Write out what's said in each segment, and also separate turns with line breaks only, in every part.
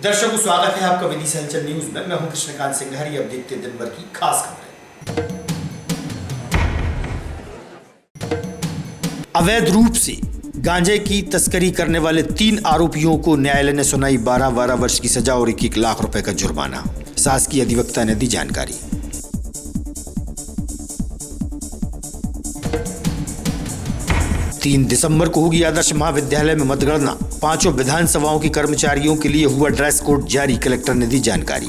दर्शकों, स्वागत है आपका विदिशा हलचल न्यूज में। मैं हूं कृष्णकांत सिंघारी। अब देखते हैं दिन भर की खास खबरें। अवैध रूप से गांजे की तस्करी करने वाले 3 आरोपियों को न्यायालय ने सुनाई 12 वर्ष की सजा और 1 लाख रुपए का जुर्माना। शासकीय अधिवक्ता ने दी जानकारी। 3 दिसंबर को होगी आदर्श महाविद्यालय में मतगणना। 5 विधानसभाओं के कर्मचारियों के लिए हुआ ड्रेस कोड जारी, कलेक्टर ने दी जानकारी।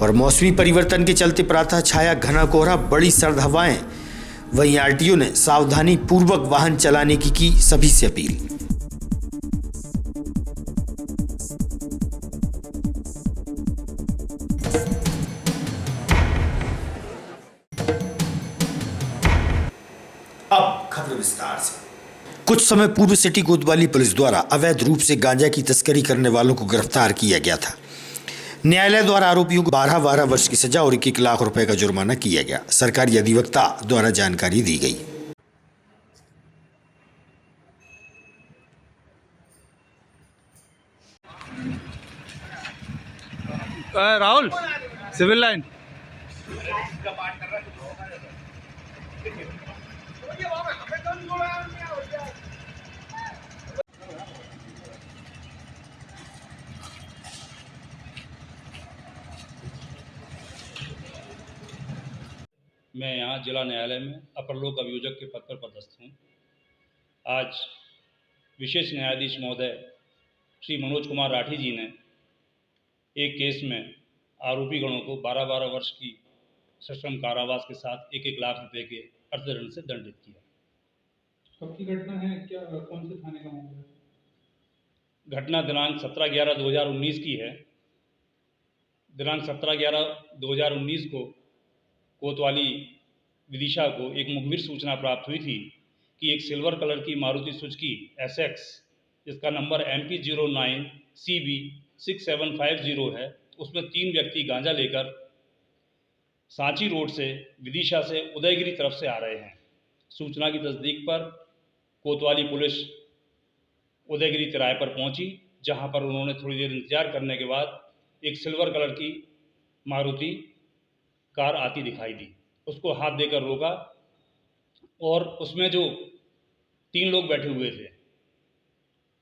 और मौसमी परिवर्तन के चलते प्रातः छाया घना कोहरा, बड़ी सर्द हवाएं। वहीं आरटीओ ने सावधानी पूर्वक वाहन चलाने की सभी से अपील। अब खबर विस्तार से। कुछ समय पूर्व सिटी कोतवाली पुलिस द्वारा अवैध रूप से गांजा की तस्करी करने वालों को गिरफ्तार किया गया था। न्यायालय द्वारा आरोपियों को 12 वर्ष की सजा और 1 लाख रुपए का जुर्माना किया गया। सरकारी अधिवक्ता द्वारा जानकारी दी गई।
Rahul, civil line.
मैं यहाँ जिला न्यायालय में अपर लोक अभियोजक के पद पर पदस्थ हूँ। आज विशेष न्यायाधीश महोदय श्री मनोज कुमार राठी जी ने एक केस में आरोपी गणों को 12 वर्ष की सश्रम कारावास के साथ 1 लाख रुपए के अर्थदंड से दंडित किया।
कब की घटना है? क्या कौन से थाने का मामला है?
घटना दिनांक 17/11/2019 की है। दिनांक 17/11/2019 को कोतवाली विदिशा को एक मुखबिर सूचना प्राप्त हुई थी कि एक सिल्वर कलर की मारुति सुजुकी SX, जिसका नंबर MP09CB6750 है, उसमें 3 व्यक्ति गांजा लेकर सांची रोड से विदिशा से उदयगिरी तरफ से आ रहे हैं। सूचना की तस्दीक पर कोतवाली पुलिस उदयगिरी तिराहे पर पहुंची, जहां पर उन्होंने थोड़ी देर इंतजार करने के बाद एक सिल्वर कलर की मारुति कार आती दिखाई दी। उसको हाथ देकर रोका और उसमें जो 3 लोग बैठे हुए थे,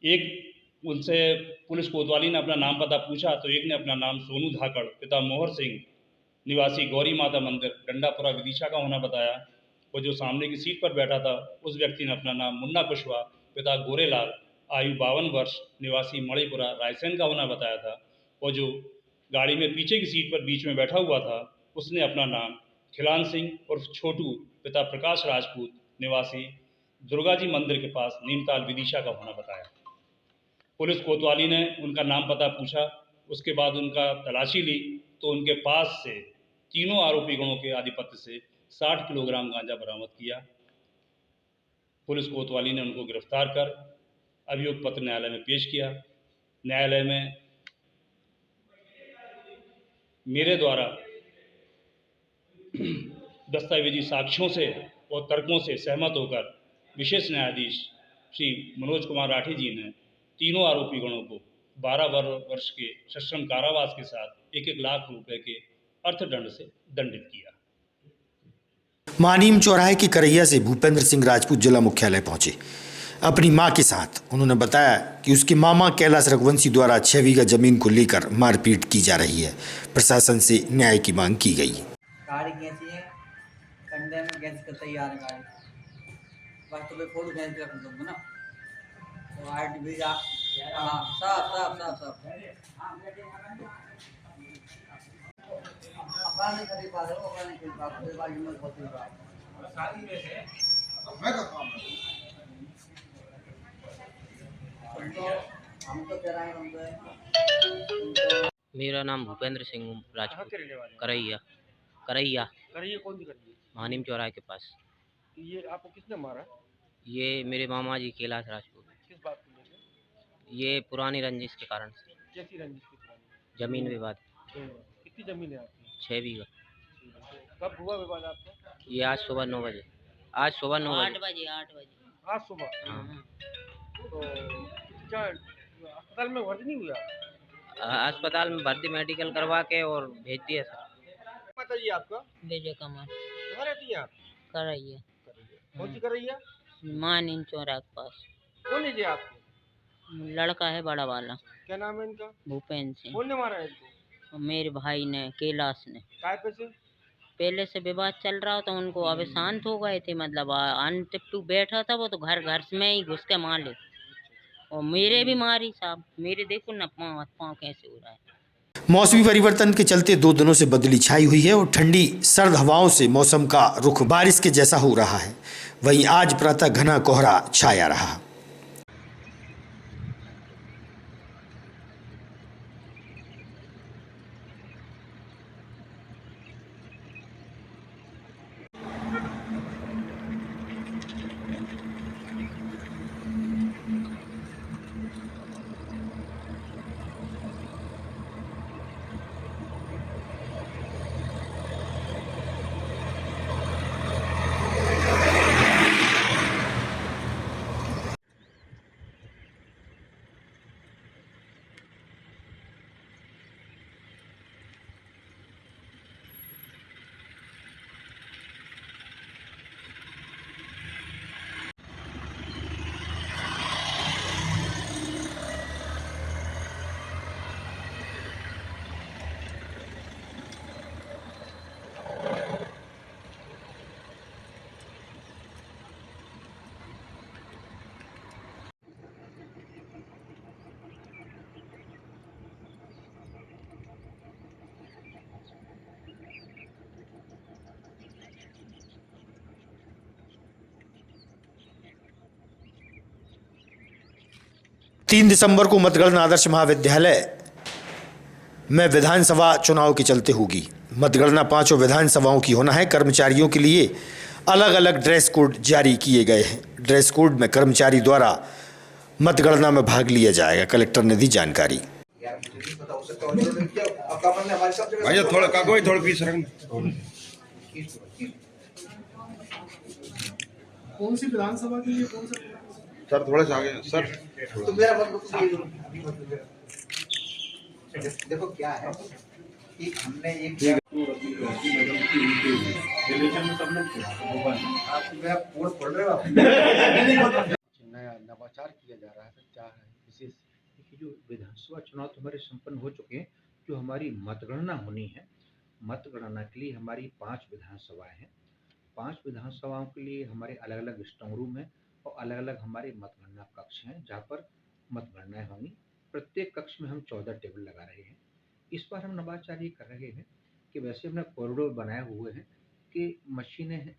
एक उनसे पुलिस कोतवाली ने अपना नाम पता पूछा तो एक ने अपना नाम सोनू धाकड़ पिता मोहर सिंह निवासी गौरी माता मंदिर डंडापुरा विदिशा का होना बताया। और जो सामने की सीट पर बैठा था उस व्यक्ति ने अपना नाम मुन्ना कुशवाहा पिता गोरेलाल आयु 52 वर्ष निवासी मणिपुरा रायसेन का होना बताया था। और जो गाड़ी में पीछे की सीट पर बीच में बैठा हुआ था उसने अपना नाम खिलान सिंह उर्फ छोटू पिता प्रकाश राजपूत निवासी दुर्गा जी मंदिर के पास नीमताल विदिशा का होना बताया। पुलिस कोतवाली ने उनका नाम पता पूछा, उसके बाद उनका तलाशी ली तो उनके पास से तीनों आरोपी गणों के आधिपत्य से 60 किलोग्राम गांजा बरामद किया। पुलिस कोतवाली ने उनको गिरफ्तार कर अभियोग पत्र न्यायालय में पेश किया। न्यायालय में मेरे द्वारा दस्तावेजी साक्ष्यों से और तर्कों से सहमत होकर विशेष न्यायाधीश श्री मनोज कुमार राठी जी ने तीनों आरोपी गणों को 12 वर्ष के सश्रम कारावास के साथ 1 लाख रुपए के अर्थदंड से दंडित किया।
मानीम चौराहे की करैया से भूपेंद्र सिंह राजपूत जिला मुख्यालय पहुंचे अपनी मां के साथ। उन्होंने बताया कि उसके मामा कैलाश रघुवंशी द्वारा 6 बीघा जमीन को लेकर मारपीट की जा रही है। प्रशासन से न्याय की मांग की गई।
गाड़ी कैसी है? कंडे में गैस का तैयार है गाड़ी। बस तो फोटो गैस का कर दूंगा ना। तो आईडी भी जा। हाँ, सब। अपना नहीं खरीद पा रहे हो, अपना नहीं खरीद पा रहे हो, गाड़ी में बहुत ही बात। शादी में है। मैं का काम है। हम तो तेरा ही हम
मेरा नाम भूपेंद्र सिंह राजपूत, करैया।
करैया कौन सी करैया?
मानीम चौराहे के पास।
ये आपको किसने मारा?
ये मेरे मामा जी कैलाश राजपूत।
किस बात को लेकर?
ये पुरानी रंजिश के कारण से।
कैसी रंजिश की पुरानी?
जमीन विवाद।
कितनी जमीन है आपकी?
6 बीघा।
कब हुआ विवाद आपका?
ये आज सुबह 9 बजे। आज सुबह 9 बजे।
8 बजे।
आज सुबह।
हाँ।
तो क्या अस्पताल में भर्ती नहीं हुआ?
अस्पताल में भर्ती मेडिकल करवा के और भेज दिया सर।
पता जी आपका?
विजय कमल
कहाँ रहती हैं आप?
कर रही है।
कौन सी कर रही है?
मानिन चौरा के पास।
कौन है जी आपके?
लड़का है बड़ा वाला,
क्या नाम है इनका?
भूपेंद्र सिंह।
कौन ने मारा है इनको?
और मेरे भाई ने, कैलाश ने।
काय पे से?
पहले से विवाद चल रहा था उनको, अभी शांत हो गए थे, मतलब अनटिप्टू बैठा था वो तो घर घर में ही घुस के मार ले। और मेरे भी मारी साहब, मेरे देखो ना पाँव पाँव कैसे हो रहा है।
मौसमी परिवर्तन के चलते 2 दिनों से बदली छाई हुई है और ठंडी सर्द हवाओं से मौसम का रुख बारिश के जैसा हो रहा है। वहीं आज प्रातः घना कोहरा छाया रहा। तीन दिसंबर को मतगणना आदर्श महाविद्यालय में विधानसभा चुनाव के चलते होगी। मतगणना 5 विधानसभाओं की होना है। कर्मचारियों के लिए अलग अलग ड्रेस कोड जारी किए गए हैं। ड्रेस कोड में कर्मचारी द्वारा मतगणना में भाग लिया जाएगा। कलेक्टर ने दी जानकारी।
भैया थोड़ा कागज थोड़ा पीछे रखना।
कौन सी विधानसभा के लिए कौन सा?
सर थोड़े से आगे सर।
तो मेरा देखो क्या है कि हमने एक
नया नवाचार किया जा रहा है। क्या है विशेष? देखिए, जो विधानसभा चुनाव तो हमारे संपन्न हो चुके हैं। जो हमारी मतगणना होनी है, मतगणना के लिए हमारी 5 विधानसभाएं हैं। 5 विधानसभाओं के लिए हमारे अलग अलग स्ट्रांग रूम है और अलग अलग हमारे मतगणना कक्ष हैं जहाँ पर मतगणनाएं होंगी। प्रत्येक कक्ष में हम 14 टेबल लगा रहे हैं। इस बार हम नवाचार ये कर रहे हैं कि वैसे हमने कॉरिडोर बनाए हुए हैं कि मशीनें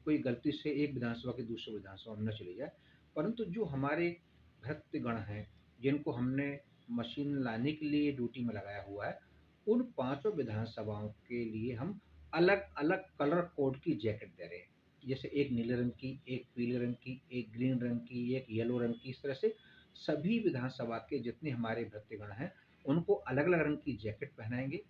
कोई गलती से एक विधानसभा की दूसरे विधानसभा में न चली जाए, परंतु जो हमारे भक्तगण हैं जिनको हमने मशीन लाने के लिए ड्यूटी में लगाया हुआ है, उन 5 विधानसभाओं के लिए हम अलग अलग कलर कोड की जैकेट दे रहे हैं। जैसे एक नीले रंग की, एक पीले रंग की, एक ग्रीन रंग की, एक येलो रंग की। इस तरह से सभी विधानसभा के जितने हमारे भक्तगण हैं उनको अलग अलग रंग की जैकेट पहनाएंगे।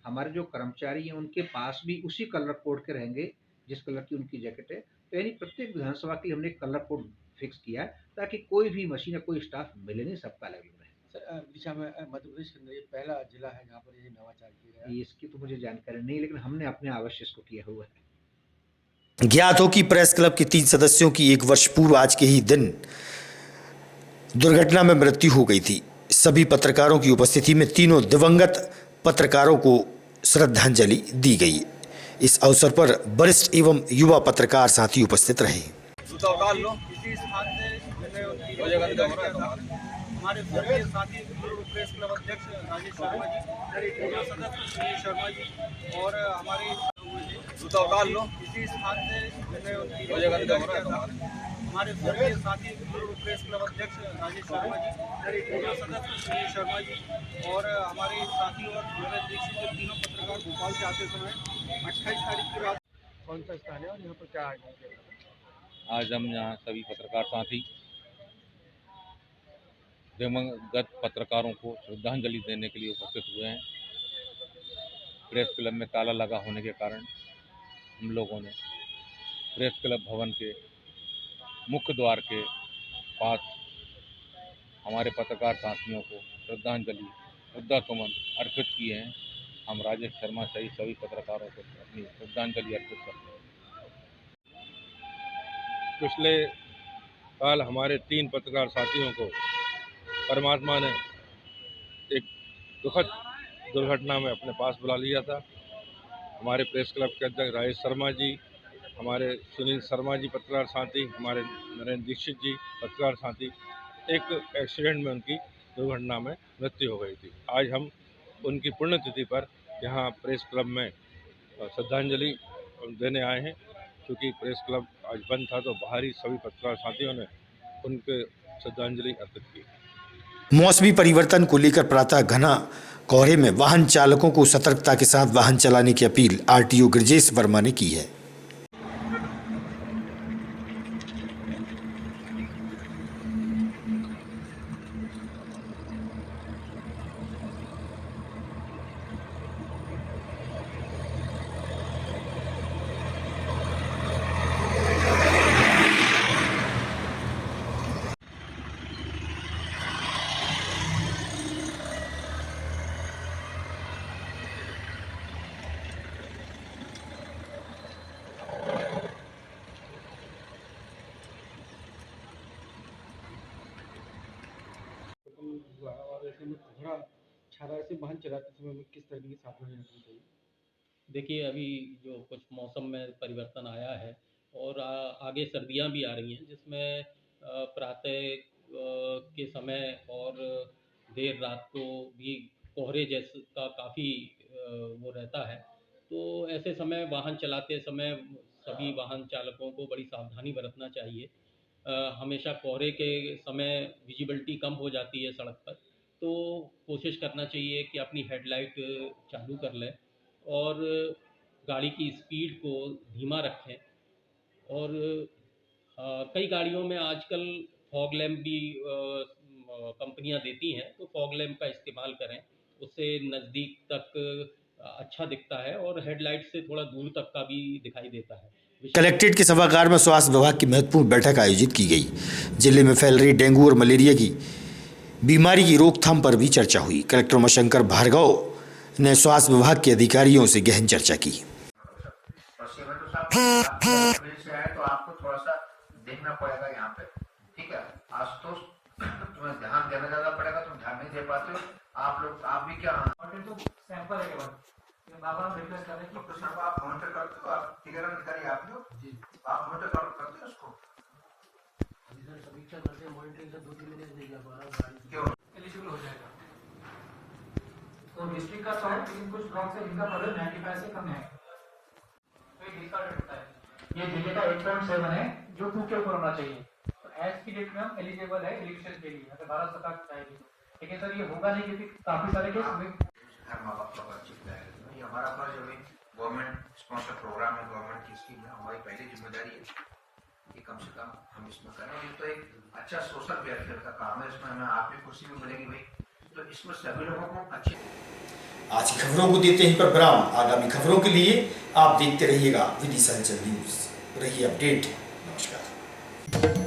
हमारे जो कर्मचारी हैं उनके पास भी उसी कलर कोड के रहेंगे जिस कलर की उनकी जैकेट है। तो यानी प्रत्येक विधानसभा के लिए हमने कलर कोड फिक्स किया है ताकि कोई भी मशीन या कोई स्टाफ मिले नहीं, सबका अलग अलग रहे।
सर दिशा में मध्य प्रदेश के अंदर ये पहला जिला है जहाँ पर ये नवाचार किया गया है।
इसकी तो मुझे जानकारी नहीं, लेकिन हमने अपने आवश्यक को किया हुआ है।
ज्ञात हो कि प्रेस क्लब के 3 सदस्यों की 1 वर्ष पूर्व आज के ही दिन दुर्घटना में मृत्यु हो गई थी। सभी पत्रकारों की उपस्थिति में तीनों दिवंगत पत्रकारों को श्रद्धांजलि दी गई। इस अवसर पर वरिष्ठ एवं युवा पत्रकार साथी उपस्थित रहे।
हमारे स्वर्गीय साथी प्रेस क्लब अध्यक्ष राजेश शर्मा जी, पूर्व सदस्य सुनील शर्मा जी और हमारे इसी स्थान से हमारे स्वर्गीय साथी पूर्व प्रेस क्लब अध्यक्ष राजेश शर्मा जी, पूर्व सदस्य सुनील शर्मा जी और हमारे साथी और मेरे दीक्षित के तीनों पत्रकार भोपाल से आते समय 28 तारीख की रात।
कौन सा स्थान है और यहाँ पर क्या आयोजन किया गया?
आज हम यहाँ सभी पत्रकार साथी दिवंगत पत्रकारों को श्रद्धांजलि देने के लिए उपस्थित हुए हैं। प्रेस क्लब में ताला लगा होने के कारण हम लोगों ने प्रेस क्लब भवन के मुख्य द्वार के पास हमारे पत्रकार साथियों को श्रद्धासुमन अर्पित किए हैं। हम राजेश शर्मा सहित सभी पत्रकारों को अपनी श्रद्धांजलि अर्पित करते हैं।
पिछले साल हमारे 3 पत्रकार साथियों को परमात्मा ने एक दुखद दुर्घटना में अपने पास बुला लिया था। हमारे प्रेस क्लब के अध्यक्ष राजेश शर्मा जी, हमारे सुनील शर्मा जी पत्रकार साथी, हमारे नरेंद्र दीक्षित जी पत्रकार साथी, एक एक्सीडेंट में उनकी दुर्घटना में मृत्यु हो गई थी। आज हम उनकी पुण्यतिथि पर यहाँ प्रेस क्लब में श्रद्धांजलि देने आए हैं। क्योंकि प्रेस क्लब आज बंद था तो बाहरी सभी पत्रकार साथियों ने उनके श्रद्धांजलि अर्पित की।
मौसमी परिवर्तन को लेकर प्रातः घना कोहरे में वाहन चालकों को सतर्कता के साथ वाहन चलाने की अपील आरटीओ गिरजेश वर्मा ने की है।
और ऐसे में कोहरा छाया से वाहन चलाते समय में किस तरह की सावधानी रखनी चाहिए?
देखिए, अभी जो कुछ मौसम में परिवर्तन आया है और आगे सर्दियां भी आ रही हैं, जिसमें प्रातः के समय और देर रात को भी कोहरे जैसे का काफ़ी वो रहता है। तो ऐसे समय वाहन चलाते समय सभी वाहन चालकों को बड़ी सावधानी बरतना चाहिए। हमेशा कोहरे के समय विजिबिलिटी कम हो जाती है सड़क पर, तो कोशिश करना चाहिए कि अपनी हेडलाइट चालू कर लें और गाड़ी की स्पीड को धीमा रखें। और कई गाड़ियों में आजकल फॉग लैंप भी कंपनियां देती हैं, तो फॉग लैंप का इस्तेमाल करें, उससे नज़दीक तक अच्छा दिखता है और हेडलाइट से थोड़ा दूर तक का भी दिखाई देता है।
कलेक्ट्रेट के सभागार में स्वास्थ्य विभाग की महत्वपूर्ण बैठक आयोजित की गई। जिले में फैल रही डेंगू और मलेरिया की बीमारी की रोकथाम पर भी चर्चा हुई। कलेक्टर उमाशंकर भार्गव ने स्वास्थ्य विभाग के अधिकारियों से गहन चर्चा की।
तो आपको थोड़ा सा देखना पड़ेगा यहाँ पे, ठीक है? आशुतोष, तुम्हें ध्यान देना ज्यादा पड़ेगा, तुम ध्यान नहीं दे पाते हो। आप भी क्या सैंपल है के बाद बाबा रिक्वेस्ट कर रहे हैं कि आप मॉनिटर करते हो, आप टिकट अधिकारी आप लोग जी, आप मॉनिटर करते हो उसको। इधर समीक्षा करते हैं, मॉनिटरिंग से 2-3 महीने नहीं जा पा रहा, क्यों एलिजिबल हो जाएगा। तो डिस्ट्रिक्ट का तो है, लेकिन कुछ ब्लॉक से इनका बदल 95 से कम है, तो ये डिस्कार्ड होता है। ये जिले का 8.7 है जो 2 के ऊपर होना चाहिए। तो एज की डेट में हम एलिजिबल है इलेक्शन के लिए, अगर 12 सौ तक जाएगी। लेकिन सर ये होगा नहीं, क्योंकि काफी सारे केस में हर माँ बाप का चिंता है। ये हमारा फर्ज है, गवर्नमेंट स्पॉन्सर प्रोग्राम है, गवर्नमेंट की स्कीम है, हमारी पहली जिम्मेदारी है कि कम से कम हम इसमें करें। ये तो एक अच्छा सोशल वेलफेयर का काम है, इसमें हमें आपकी खुशी भी मिलेगी भाई, तो इसमें सभी लोगों को अच्छे।
आज की खबरों को देते हैं पर विराम। आगामी खबरों के लिए आप देखते रहिएगा विदिशा न्यूज। रहिए अपडेट। नमस्कार।